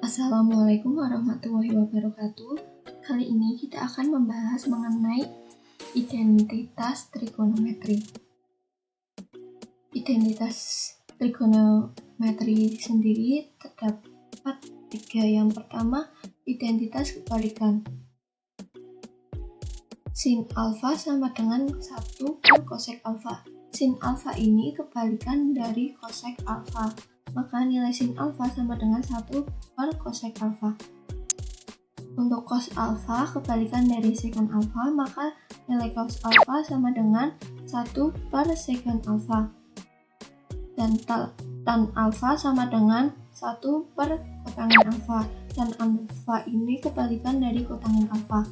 Assalamualaikum warahmatullahi wabarakatuh. Kali ini kita akan membahas mengenai identitas trigonometri. Identitas trigonometri sendiri terdapat tiga. Yang pertama, identitas kebalikan. Sin alfa sama dengan 1 per kosek alfa. Sin alfa ini kebalikan dari kosek alfa, maka nilai sin alfa sama dengan 1 per kosek alfa. Untuk cos alfa kebalikan dari secant alfa, maka nilai cos alfa sama dengan 1 per secant alfa. Dan tan alfa sama dengan 1 per kotangen alfa. Tan alfa ini kebalikan dari kotangen alfa.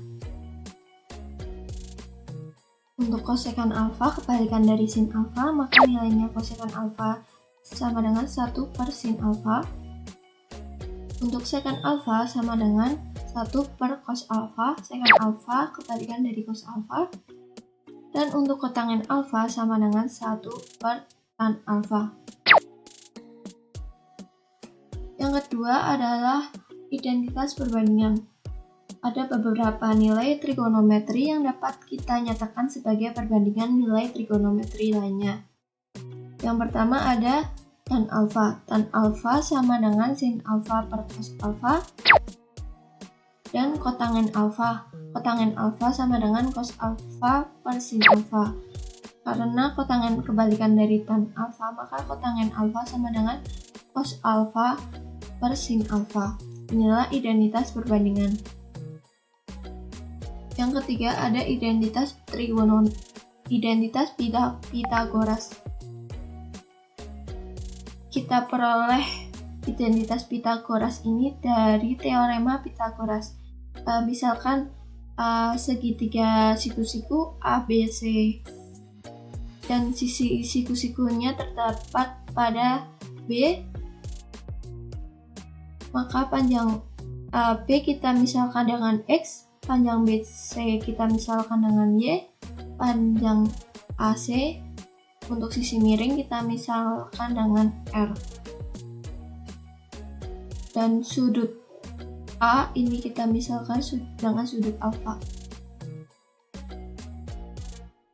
Untuk kosekan alfa kebalikan dari sin alfa, maka nilainya kosekan alfa sama dengan 1 per sin alfa. Untuk secant alfa sama dengan 1 per cos alfa. Secant alfa kebalikan dari cos alfa. Dan untuk kotangen alfa sama dengan 1 per tan alfa. Yang kedua adalah identitas perbandingan. Ada beberapa nilai trigonometri yang dapat kita nyatakan sebagai perbandingan nilai trigonometri lainnya. Yang pertama ada tan alfa. Tan alfa sama dengan sin alfa per cos alfa. Dan kotangen alfa. Kotangen alfa sama dengan cos alfa per sin alfa. Karena kotangen kebalikan dari tan alfa, maka kotangen alfa sama dengan cos alfa per sin alfa. Inilah identitas perbandingan. Yang ketiga ada identitas Pitagoras. Kita peroleh identitas Pitagoras ini dari teorema Pitagoras. Misalkan segitiga siku-siku ABC dan sisi siku-sikunya terdapat pada B, maka panjang B kita misalkan dengan X, panjang BC kita misalkan dengan Y, panjang AC untuk sisi miring kita misalkan dengan R. Dan sudut A ini kita misalkan dengan sudut alfa.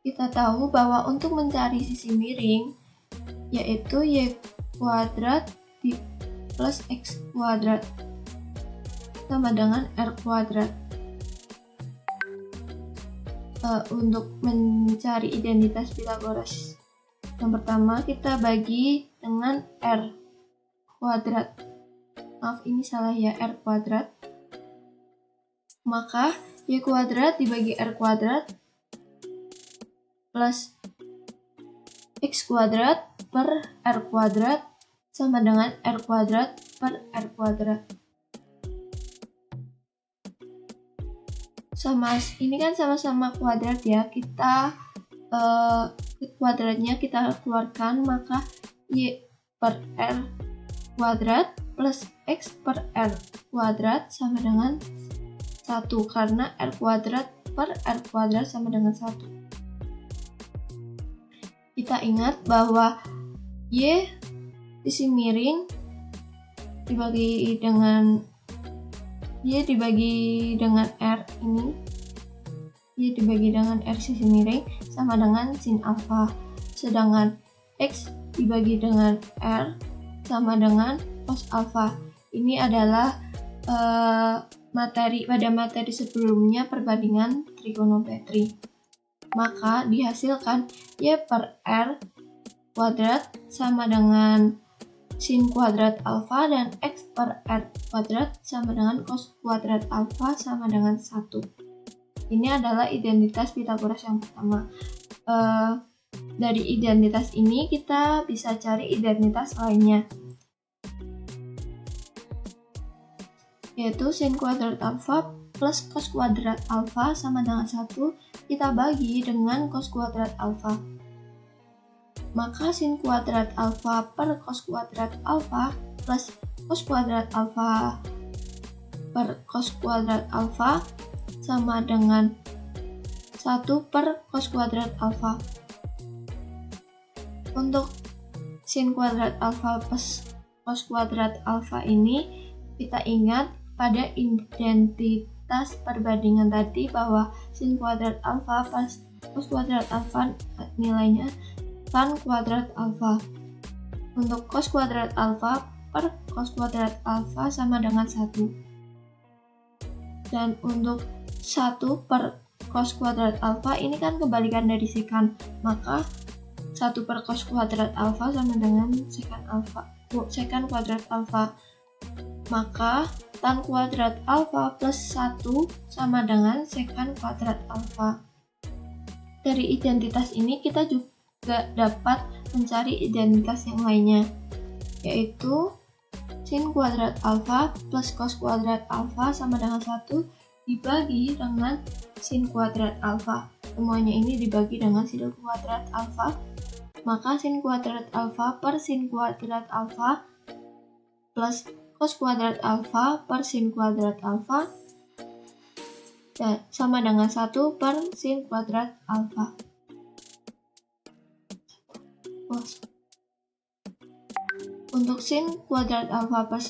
Kita tahu bahwa untuk mencari sisi miring yaitu Y kuadrat plus X kuadrat sama dengan R kuadrat. Untuk mencari identitas Pitagoras, yang pertama kita bagi dengan R kuadrat. Maaf, ini salah ya, R kuadrat. Maka Y kuadrat dibagi R kuadrat plus X kuadrat per R kuadrat sama dengan R kuadrat per R kuadrat. Ini kan sama-sama kuadrat ya, kita kuadratnya kita keluarkan, maka Y per R kuadrat plus X per R kuadrat sama dengan 1, karena R kuadrat per R kuadrat sama dengan 1. Kita ingat bahwa Y sisi miring dibagi dengan R ini, Y dibagi dengan R sisi miring sama dengan sin alfa, sedangkan X dibagi dengan R sama dengan cos alfa. Ini adalah pada materi sebelumnya perbandingan trigonometri. Maka dihasilkan Y per R kuadrat sama dengan sin kuadrat alfa dan X per R kuadrat sama dengan cos kuadrat alfa sama dengan 1. Ini adalah identitas Pitagoras yang pertama. Dari identitas ini kita bisa cari identitas lainnya, yaitu sin kuadrat alfa plus cos kuadrat alfa sama dengan 1 kita bagi dengan cos kuadrat alfa. Maka sin kuadrat alfa per cos kuadrat alfa plus cos kuadrat alfa per cos kuadrat alfa sama dengan 1 per cos kuadrat alfa. Untuk sin kuadrat alfa plus cos kuadrat alfa ini kita ingat pada identitas perbandingan tadi bahwa sin kuadrat alfa plus cos kuadrat alfa nilainya tan kuadrat alfa. Untuk cos kuadrat alfa per cos kuadrat alfa sama dengan 1. Dan untuk 1 per cos kuadrat alfa ini kan kebalikan dari sekan, maka 1 per cos kuadrat alfa sama dengan sekan kuadrat alfa. Maka tan kuadrat alfa plus 1 sama dengan sekan kuadrat alfa. Dari identitas ini kita juga dapat mencari identitas yang lainnya, yaitu sin kuadrat alfa plus cos kuadrat alfa sama dengan 1 dibagi dengan sin kuadrat alfa. Semuanya ini dibagi dengan sin kuadrat alfa. Maka sin kuadrat alfa per sin kuadrat alfa plus cos kuadrat alfa per sin kuadrat alfa sama dengan 1 per sin kuadrat alfa. Untuk sin kuadrat alfa per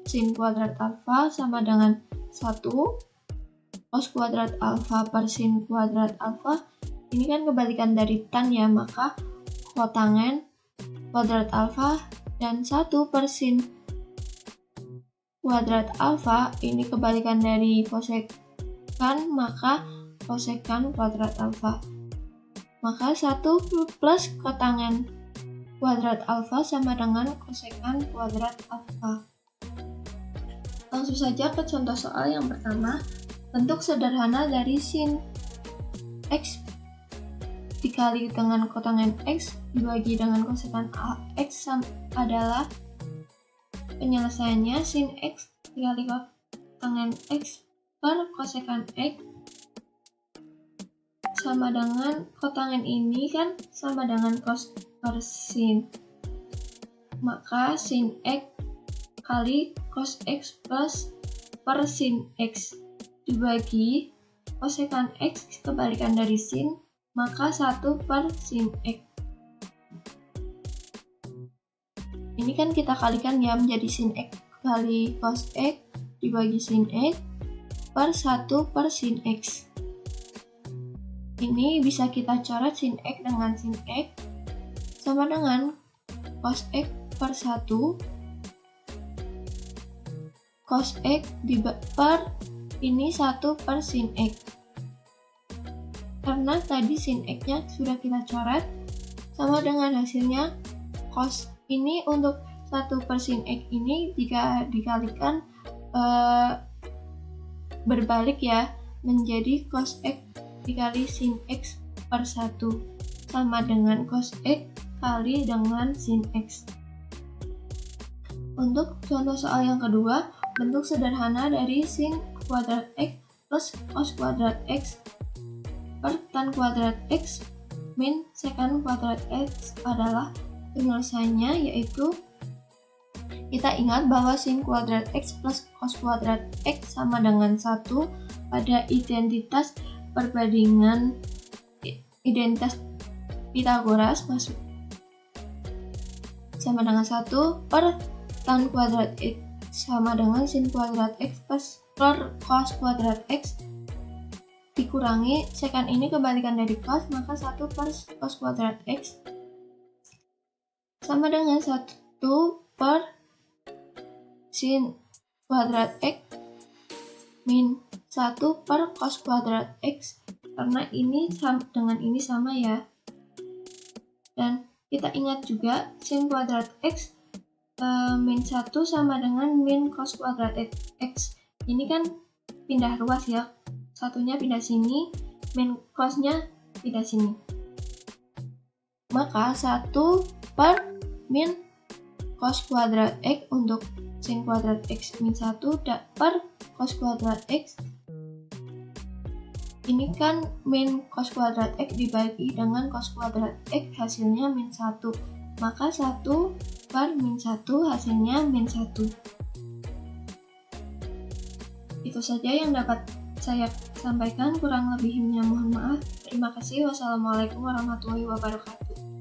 sin kuadrat alfa sama dengan 1 cos kuadrat alfa per sin kuadrat alfa. Ini kan kebalikan dari tan ya, maka kotangen kuadrat alfa dan 1 per sin kuadrat alfa ini kebalikan dari kosekan, maka kosekan kuadrat alfa. Maka 1 plus kotangen kuadrat alfa sama dengan kosekan kuadrat alfa. Langsung saja ke contoh soal yang pertama. Bentuk sederhana dari sin x dikali dengan kotangen x dibagi dengan kosekan x adalah penyelesaiannya sin x dikali kotangen x per kosekan x sama dengan kotangen ini kan sama dengan cos per sin. Maka sin x kali cos x plus per sin x dibagi kosekan x kebalikan dari sin, maka 1 per sin x. Ini kan kita kalikan ya menjadi sin x kali cos x dibagi sin x per 1 per sin x. Ini bisa kita coret sin x dengan sin x sama dengan cos x per 1 cos x per ini 1 per sin x. Karena tadi sin x nya sudah kita coret sama dengan hasilnya cos ini untuk 1 per sin x ini jika dikalikan berbalik ya menjadi cos x dikali sin x per 1 sama dengan cos x kali dengan sin x. Untuk contoh soal yang kedua, bentuk sederhana dari sin kuadrat x plus cos kuadrat x per tan kuadrat x min sekan kuadrat x adalah penyelesaiannya, yaitu kita ingat bahwa sin kuadrat x plus cos kuadrat x sama dengan 1 pada identitas perbandingan identitas Pythagoras masuk sama dengan 1 per tan kuadrat x sama dengan sin kuadrat x plus per cos kuadrat x dikurangi sekan ini kebalikan dari cos, maka 1 per cos kuadrat x sama dengan 1 per sin kuadrat x min 1 per cos kuadrat x, karena ini dengan ini sama ya. Dan kita ingat juga sin kuadrat x min 1 sama dengan min cos kuadrat x. Ini kan pindah ruas ya, satunya pindah sini, min cosnya pindah sini. Maka 1 per min cos kuadrat x untuk sin kuadrat x min 1 per cos kuadrat x. Ini kan min cos kuadrat x dibagi dengan cos kuadrat x hasilnya min 1. Maka 1 per min 1 hasilnya min 1. Itu saja yang dapat saya sampaikan, kurang lebihnya mohon maaf. Terima kasih. Wassalamualaikum warahmatullahi wabarakatuh.